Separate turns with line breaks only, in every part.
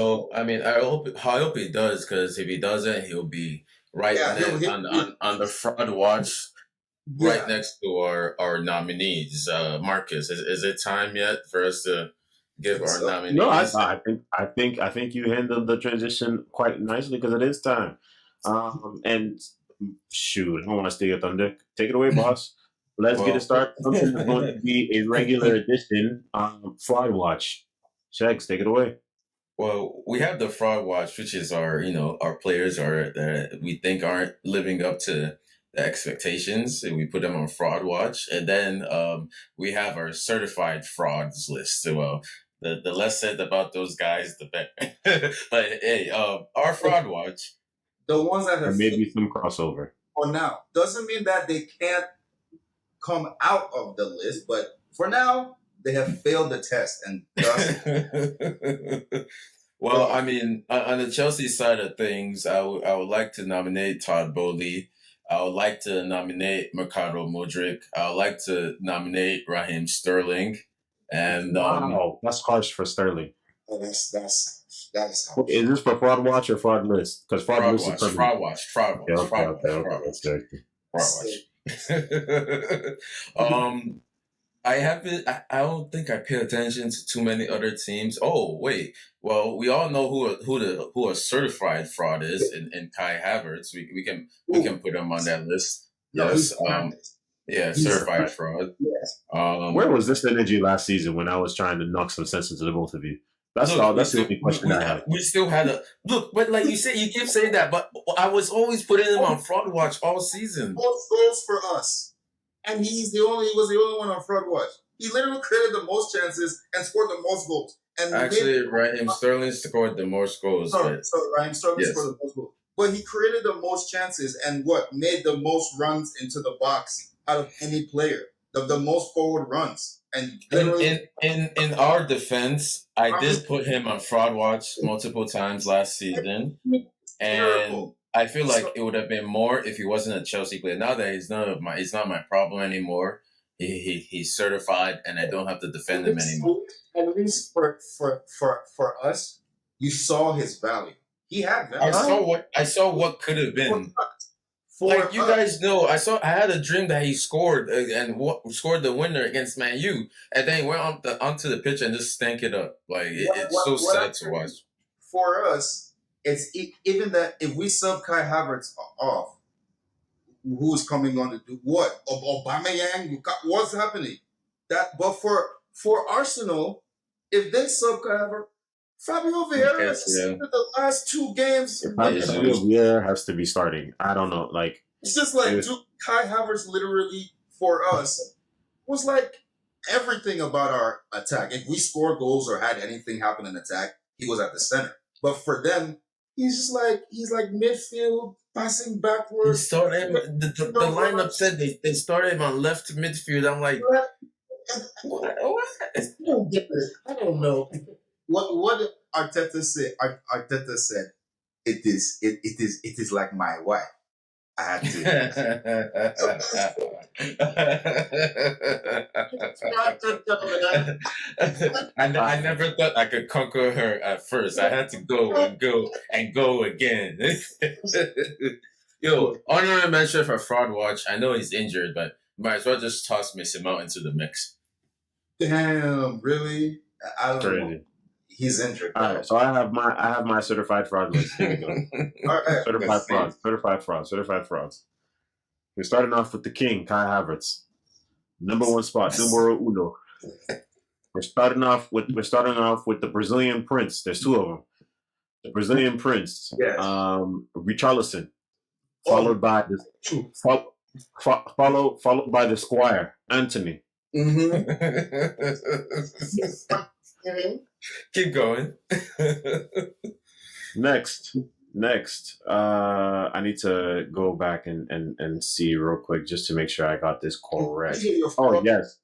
Well, I mean, I hope he does because if he doesn't, he'll be right
Yeah,
on the fraud watch, right
yeah.
next to our nominees. Marcus, is it time yet for us to give
Think
our
so?
No,
nominees?
I think you handled the transition quite nicely because it is time. And shoot, I don't want to steal your thunder. Take it away, boss. Let's get it
Well,
started. Something that's going to be a regular edition. Fraud Watch. Shags, take it away.
well, we have the fraud watch, which is our players are that we think aren't living up to the expectations, and we put them on fraud watch. And then we have our certified frauds list. So, the less said about those guys, the better. But hey, our fraud watch.
The ones that
There
have
may
failed
be some crossover.
for now doesn't mean that they can't come out of the list, but for now they have failed the test, and thus
Well, I
fraud.
mean, on the Chelsea side of things, I would like to nominate Todd Bowley. I would like to nominate Mercado Modric. I would like to nominate Raheem Sterling. And
Wow, that's harsh for Sterling.
Oh, that's harsh.
Is this for Fraud Watch or Fraud List? Because Fraud
Fraud
List is
Watch,
permanent.
Fraud Watch, Fraud
Yeah,
Watch,
okay,
Fraud
okay,
Watch,
okay.
Fraud
That's
Watch,
good.
Fraud Watch. I haven't. I don't think I pay attention to too many other teams. Oh wait, well we all know who a certified fraud is in Kai Havertz. We can
Ooh,
put him on that list.
no,
Yes.
he's fine.
Yeah,
He's
certified fraud.
yes.
Where
Um.
was this energy last season when I was trying to knock some sense into the both of you? That's all.
Look, we
That's the
still
only
we,
question
we
I have.
we still had a look, but like you said, you keep saying that, but I was always putting him on fraud watch all season.
Most goals for us, and he was the only one on fraud watch. He literally created the most chances and scored the most goals, and made
Actually, Raheem Sterling scored the most goals,
sorry,
but
sorry, Ryan Sterling
yes.
scored the most goals, but he created the most chances and what made the most runs into the box out of any player, the most forward runs, and
In
literally
in in our defense, I
I'm just
did put him on fraud watch multiple times last season, and
terrible.
I feel like
So
it would have been more if he wasn't a Chelsea player. Now that he's not my problem anymore. He's certified, and I don't have to defend him anymore.
at least for us, you saw his value. He had
I
value.
saw what could have
For
been. Like
for
you
us,
guys know, I had a dream that he scored scored the winner against Man U, and then he went onto the pitch and just stank it up. Like it's so
what I'm
sad to watch.
saying for us, it's even that if we sub Kai Havertz off, who's coming on to do what? Aubameyang, what's happening? That, but for Arsenal, if they sub Kai Havertz, Fabio Vieira
Yes,
has
yeah.
started the last two games.
Fabio Vieira has to be starting. I don't know. Like,
It's just like
if,
Kai Havertz literally for us was like everything about our attack. If we scored goals or had anything happen in attack, he was at the center. But for them, he's like midfield, passing
He
backwards.
started the lineup said they started him on left midfield. I'm like, what?
I don't get it. I don't know. What Arteta said? Arteta said it is like my wife. I had to.
I never thought I could conquer her at first. I had to go and go and go again. Yo, honorary mention for Fraud Watch. I know he's injured, but might as well just toss Mason Mount into the mix.
Damn, really? I don't know.
crazy.
He's injured.
All right, so I have my certified fraud list. Here we go.
All right.
Certified frauds. We're starting off with the king, Kai Havertz, number one spot, numero uno. We're starting off with the Brazilian Prince. There's two of them. The Brazilian Prince,
Yes.
Richarlison, followed by followed by the Squire, Anthony.
Mm-hmm.
Keep going.
Next, I need to go back and see real quick just to make sure I got this correct. Oh yes,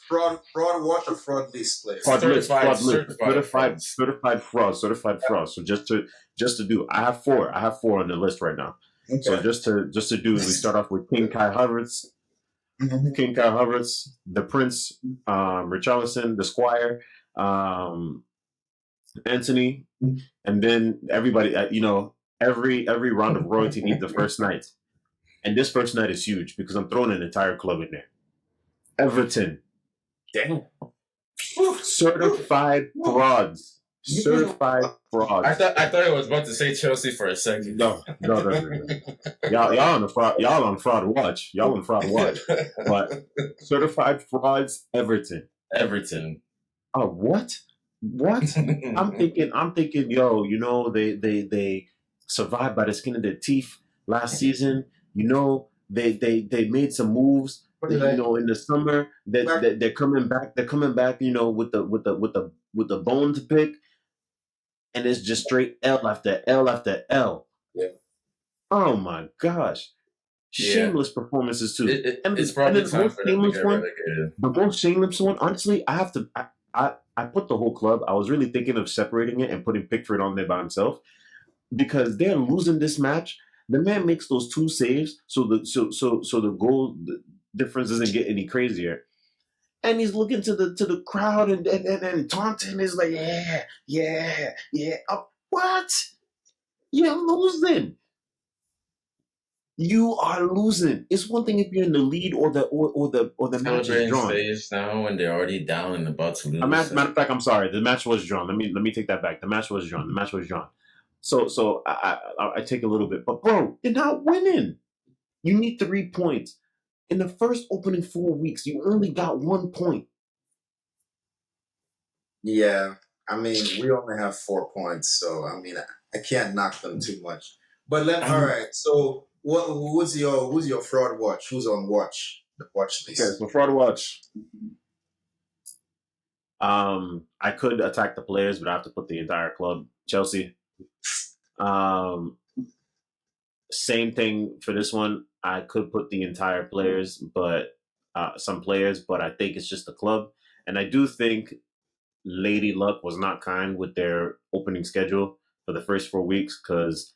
Fraud watch or fraud list player.
Certified fraud. So just to do, I have four on the list right now.
Okay.
So just to do, we start off with King Kai Havertz, the Prince, Richarlison, the Squire, Anthony, and then everybody. Every round of royalty needs the first night, and this first night is huge because I'm throwing an entire club in there. Everton,
Damn.
certified frauds. Certified frauds.
I thought I was about to say Chelsea for a second.
No. Y'all on the fraud. Y'all on fraud watch. Y'all on fraud watch. But certified frauds. Everton. Oh, what? What? I'm thinking. Yo, they survived by the skin of their teeth last season. They made some moves. In the summer, that they're coming back. They're coming back. With the bone to pick, and it's just straight L after L after L.
Yeah.
Oh my gosh. Shameless performances too.
It's probably time for them to get relegated.
The most shameless one, honestly, I put the whole club. I was really thinking of separating it and putting Pickford on there by himself because they're losing this match. The man makes those 2 saves, so the goal difference doesn't get any crazier. And he's looking to the crowd and taunting is like, yeah. What? You're losing. You are losing. It's one thing if you're in the lead or the match is drawn.
Stage now when they're already down and about to lose.
Matter of fact, I'm sorry. The match was drawn. Let me take that back. The match was drawn. So I take a little bit, but bro, you're not winning. You need 3 points. In the first opening 4 weeks, you only got 1 point.
Yeah, I mean, we only have 4 points, so I mean, I can't knock them too much. But all right. So, who's your fraud watch? Who's on the watch list?
Okay, so fraud watch. I could attack the players, but I have to put the entire club. Chelsea. Same thing for this one. I could put the entire players, but some players, but I think it's just the club. And I do think Lady Luck was not kind with their opening schedule for the first 4 weeks because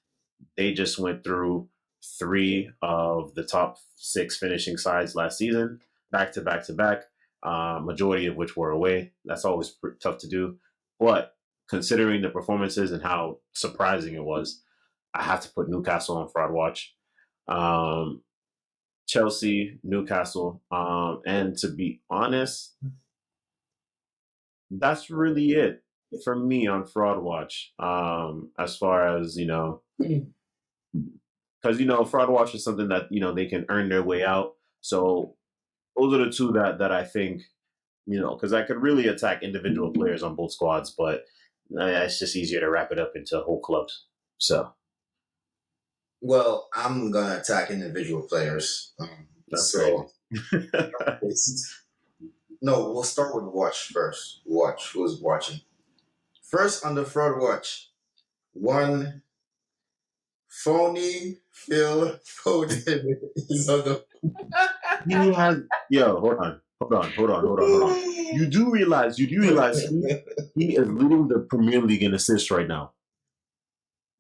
they just went through 3 of the top 6 finishing sides last season, back to back to back, majority of which were away. That's always tough to do. But considering the performances and how surprising it was, I have to put Newcastle on fraud watch. Chelsea, Newcastle, and to be honest, that's really it for me on fraud watch. As far as because fraud watch is something that they can earn their way out. So those are the 2 that I think because I could really attack individual players on both squads, but it's just easier to wrap it up into whole clubs. So.
Well, I'm gonna attack individual players. No, we'll start with watch first. Watch who's watching. First on the fraud watch, one phony Phil Foden is on the.
Hold on. You do realize he is leading the Premier League in assists right now.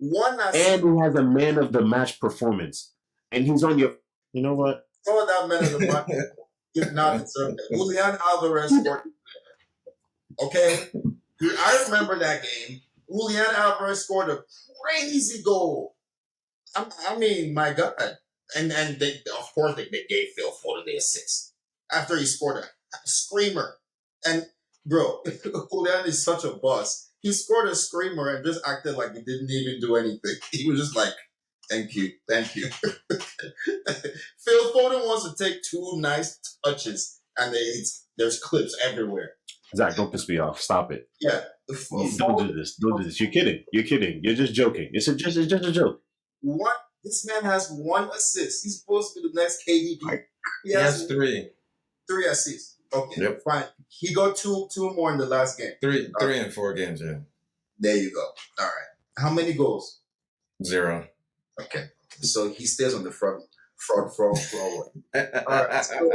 And he has a man of the match performance. And he's on your. You know what?
Some of that man of the match is not deserved. Julian Alvarez scored. Okay? I remember that game. Julian Alvarez scored a crazy goal. I mean, my God. And they, of course, they gave Phil Foden the assist after he scored a screamer. And, bro, Julian is such a boss. He scored a screamer and just acted like he didn't even do anything. He was just like, thank you. Phil Foden wants to take 2 nice touches, and there's clips everywhere.
Zach, don't piss me off. Stop it.
Yeah.
Don't do this. You're kidding. You're just joking. It's just a joke.
What? This man has 1 assist. He's supposed to be the next KDB.
He has 3.
3 assists. Okay,
yep.
Fine. He got two more in the last game.
3 in 4 games, yeah.
There you go. All right. How many goals?
0.
Okay. So he stays on the fraud. All right. So,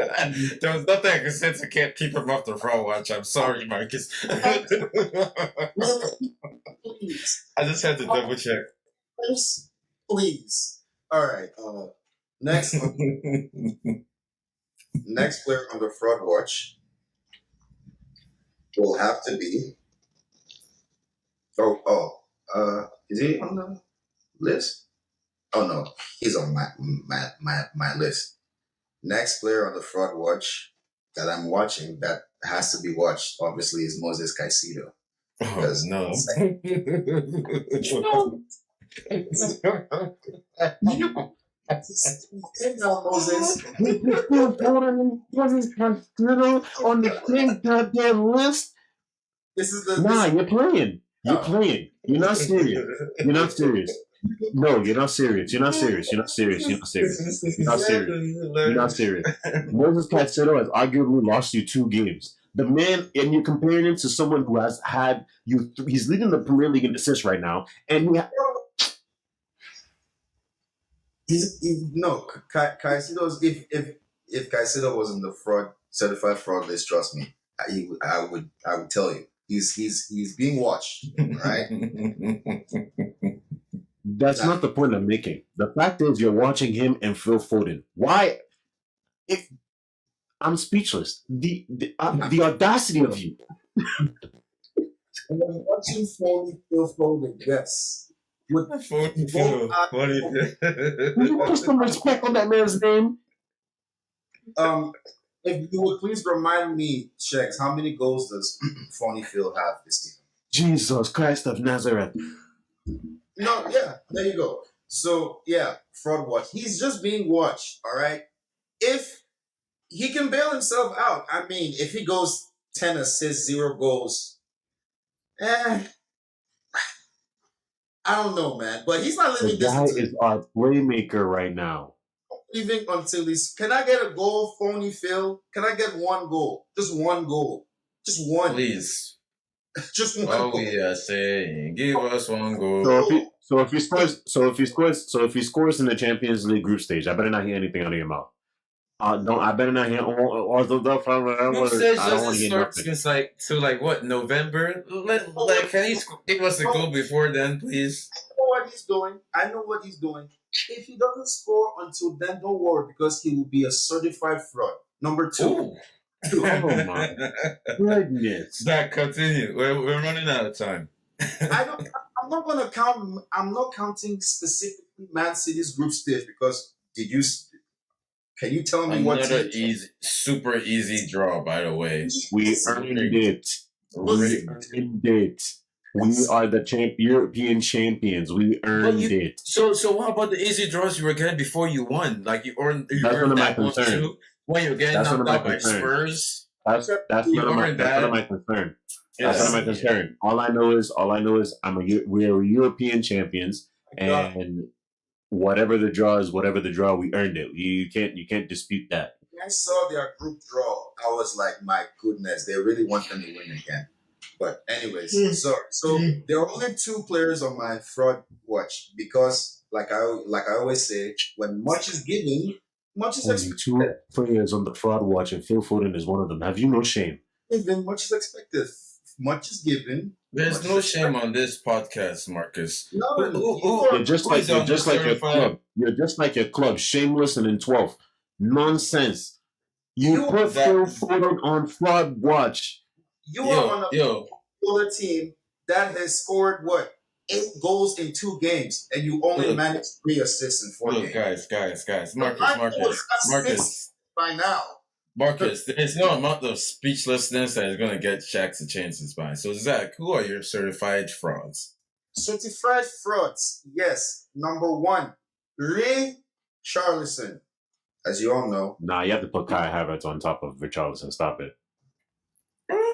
there was nothing I could say to can't keep him off the fraud watch. I'm sorry, Marcus.
Please.
I just had to double check.
Please. All right. Next player on the fraud watch will have to be Is he on the list? Oh no, he's on my list. Next player on the fraud watch that I'm watching that has to be watched, obviously, is Moses Caicedo
Oh
because
no.
sit down, Moses.
You're still voting Moses Castro on the same goddamn list?
This is the
Nah,
this.
you're playing. You're
Oh,
playing. You're not serious. You're not serious. No, you're not serious. You're not serious. You're not serious. You're not serious.
This
You're
is
not
yeah.
serious. You're not serious. Moses Caicedo has arguably lost you 2 games. The man, and you're comparing him to someone who has had you. He's leading the Premier League in assists right now, and
No, Caicedo's if Caicedo was in the fraud certified fraud list, trust me, I would tell you he's being watched. Right?
that's
Now,
not the point I'm making. The fact is, you're watching him and Phil Foden. Why? If I'm speechless. The audacity of you.
when I'm watching Phil Foden, yes, with
Funny
both
Phil.
eyes
Funny
open.
Will you put some respect on that man's name?
Um, if you would please remind me, Shex, how many goals does Phony Phil have this season?
Jesus Christ of Nazareth.
No, yeah, there you go. So yeah, fraud watch. He's just being watched. All right. If he can bail himself out, I mean, if he goes 10 assists, 0 goals, eh, I don't know, man. But he's not
The
leaving this
guy
until
is our playmaker right now.
leaving until he's. Can I get a goal, Phony Phil? Can I get one goal? Just one goal. Just one.
Please.
Just one
All
goal.
we are saying, give us one goal.
So if he scores in the Champions League group stage, I better not hear anything out of your mouth. Don't I better not hear all the stuff.
Group stage
I don't
doesn't
want to hear
start
nothing.
since like to like what November. Can you give us a goal before then, please?
Know what he's doing. I know what he's doing. If he doesn't score until then, don't worry because he will be a certified fraud. Number two.
Ooh.
Oh my goodness!
That continue. We're running out of time.
I don't. I'm not gonna count. I'm not counting specifically Man City's group stage because did you? Can you tell me what
Another
team?
super easy draw, by the way.
We earned it. We
Rigged.
earned it. We are the European champions. We
But
earned
you
it.
so what about the easy draws you were getting before you won? Like you
That's none
earned
of my
that one
concern.
too when you're getting
That's none of
knocked
my
out by
concern.
Spurs.
That's
You
none
earned
of my
that.
concern. That's none of
Yeah.
my concern. All I know is we're European champions, and whatever the draw is, whatever the draw, we earned it. You can't dispute that.
When I saw their group draw, I was like, my goodness, they really want them to win again. But anyways, so there are only two players on my fraud watch because, like I always say, when much is given, much is
Only
expected.
2 players on the fraud watch, and Phil Foden is one of them. Have you no shame?
Given, much is expected. Much is given.
There's
Much
no
is
shame on this podcast, Marcus. Who,
none.
who,
You
who,
are
You're just
who
like
is on the
your
certified?
club. You're just like your club, shameless and in 12th. Nonsense. You
you
put
That
Phil Foden on fraud watch.
you are on a
yo.
popular team that has scored what 8 goals in 2 games, and you only
Look,
managed 3 assists in 4 games.
guys.
The
Marcus,
line was
Marcus,
assists
Marcus,
by now.
Marcus. There's no amount of speechlessness that is going to get Shaq to change his mind. So Zach, who are your certified frauds?
Certified frauds. Yes. Number one, Ray Charlison. As you all know,
Nah, you have to put Kai Havertz on top of Richarlison. Stop it.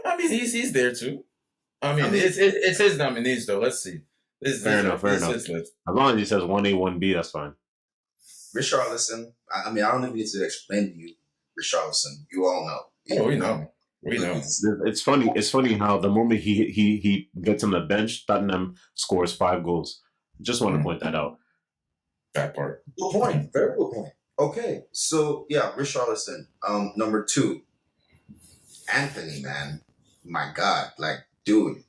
I mean, he's there too. I mean,
I mean-
it's his nominees though. Let's see.
Fair enough.
His list.
As long as he says 1A, 1B, that's fine.
Richarlison. I mean, I don't even need to explain to you Richarlison. You all know.
Oh, we know. We know.
It's funny. It's funny how the moment he gets on the bench, Tottenham scores 5 goals. Just want to point that out.
That part.
Good point. Very good point. Okay, so yeah, Richarlison. Number two, Anthony. Man, my God, like, dude,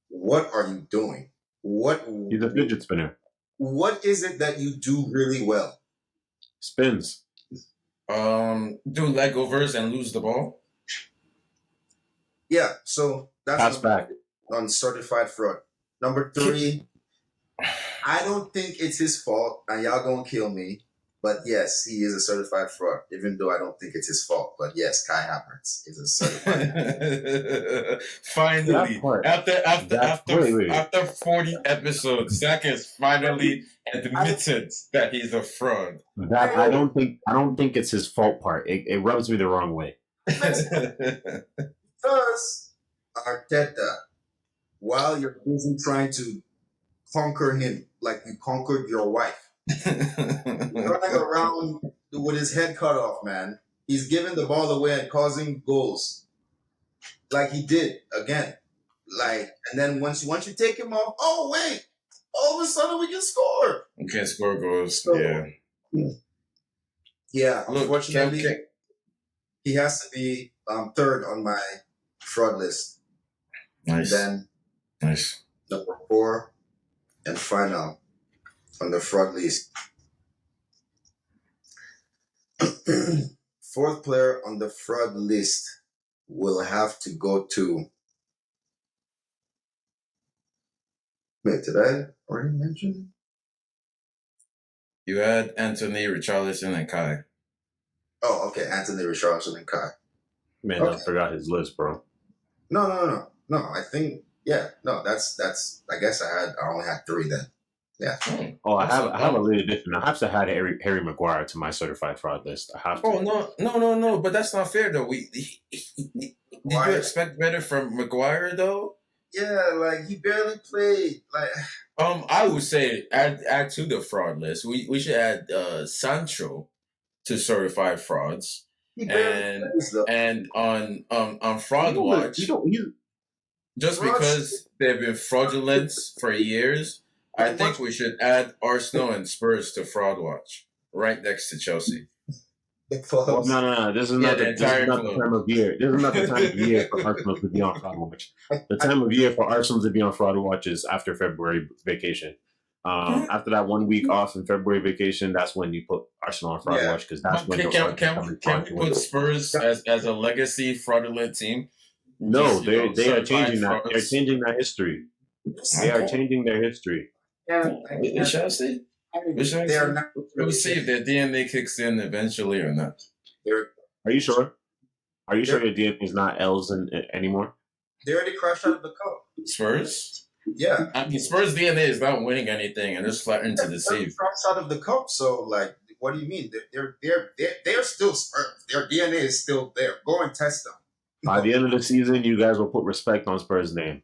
what are you doing?
He's a fidget spinner.
What is it that you do really well?
Spins.
Do leg overs and lose the ball.
Yeah, so that's
Pass back.
on certified fraud. Number three, I don't think it's his fault, and y'all gonna kill me. But yes, he is a certified fraud, even though I don't think it's his fault. But yes, Kai Havertz is a certified.
That
Finally,
part. Wait.
after 40 episodes, Zach has finally
I,
admitted that he's a fraud.
That I don't think it's his fault part. It rubs me the wrong way.
because Arteta, while you're busy trying to conquer him like you conquered your wife, running around with his head cut off, man. He's giving the ball away and causing goals like he did again. Like, and then once you take him off, oh wait, all of a sudden we can score.
You can't score goals.
So
Yeah.
yeah,
Look,
unfortunately, he has to be third on my fraud list.
nice.
Then
Nice.
number 4 and final on the fraud list. Fourth player on the fraud list will have to go to. Wait, did I already mention?
You had Anthony, Richarlison, and Kai.
Oh, okay. Anthony Richardson and Kai.
Man,
Okay.
I forgot his list, bro.
No. I think no. That's. I guess I only had 3 then. Yeah.
Oh, I have a late addition. I have to add Harry Maguire to my certified fraud list. I have to.
Oh no! But that's not fair though. Did you expect better from Maguire though?
Yeah, like he barely played. Like
I would say add to the fraud list. We should add Sancho to certified frauds,
he barely
and
plays though.
on fraud watch. Just
Fraud-
because they've been fraudulent for years, I think we should add Arsenal and Spurs to fraud watch, right next to Chelsea.
The clubs.
No. This is not the time of year. This is not the time of year for Arsenal to be on fraud watch. The time of year for Arsenal to be on fraud watch is after February vacation. After that 1 week off in February vacation, that's when you put Arsenal on fraud watch because that's when
can we put Spurs as a legacy fraudulent team?
No, they are changing that. They're changing that history. They are changing their history.
We shall see.
They are not.
We'll see if their DNA kicks in eventually or not.
Are you sure? Are you sure your DNA is not L's anymore?
They already crashed out of the cup.
Spurs?
Yeah.
I mean, Spurs' DNA is not winning anything and just flat into the sea.
Crashed out of the cup. So, like, what do you mean? They're still Spurs. Their DNA is still there. Go and test them.
By the end of the season, you guys will put respect on Spurs' name.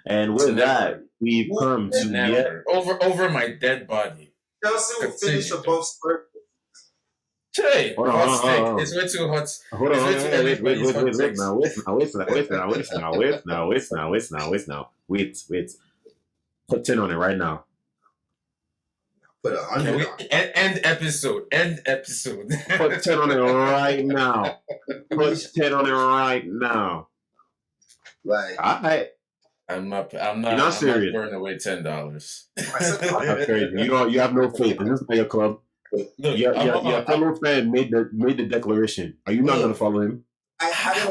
And with that, we've come to
over my dead body.
Chelsea will finish above Spurs.
Hey, hot steak. It's way too hot.
Hold on, wait. Put 10 on it right now.
Put 100 on it.
End episode.
Put 10 on it right now. Put 10 on it right now.
Like,
I'm not serious.
Throwing away $10.
That's crazy. You have no faith. This is not your club.
Look,
your fellow fan made the declaration. Are you not going to follow him?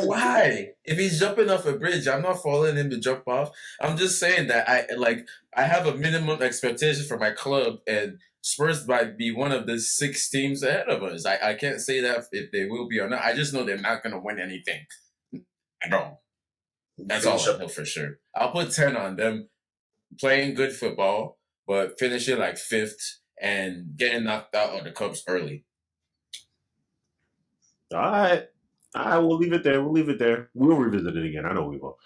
Why? If he's jumping off a bridge, I'm not following him to jump off. I'm just saying that I have a minimum expectation for my club, and Spurs might be one of the 6 teams ahead of us. I can't say that if they will be or not. I just know they're not going to win anything. I don't. That's all I know for sure. I'll put 10 on them playing good football, but finishing like 5th and getting knocked out of the cups early.
All right. We'll leave it there. We'll revisit it again. I know we will.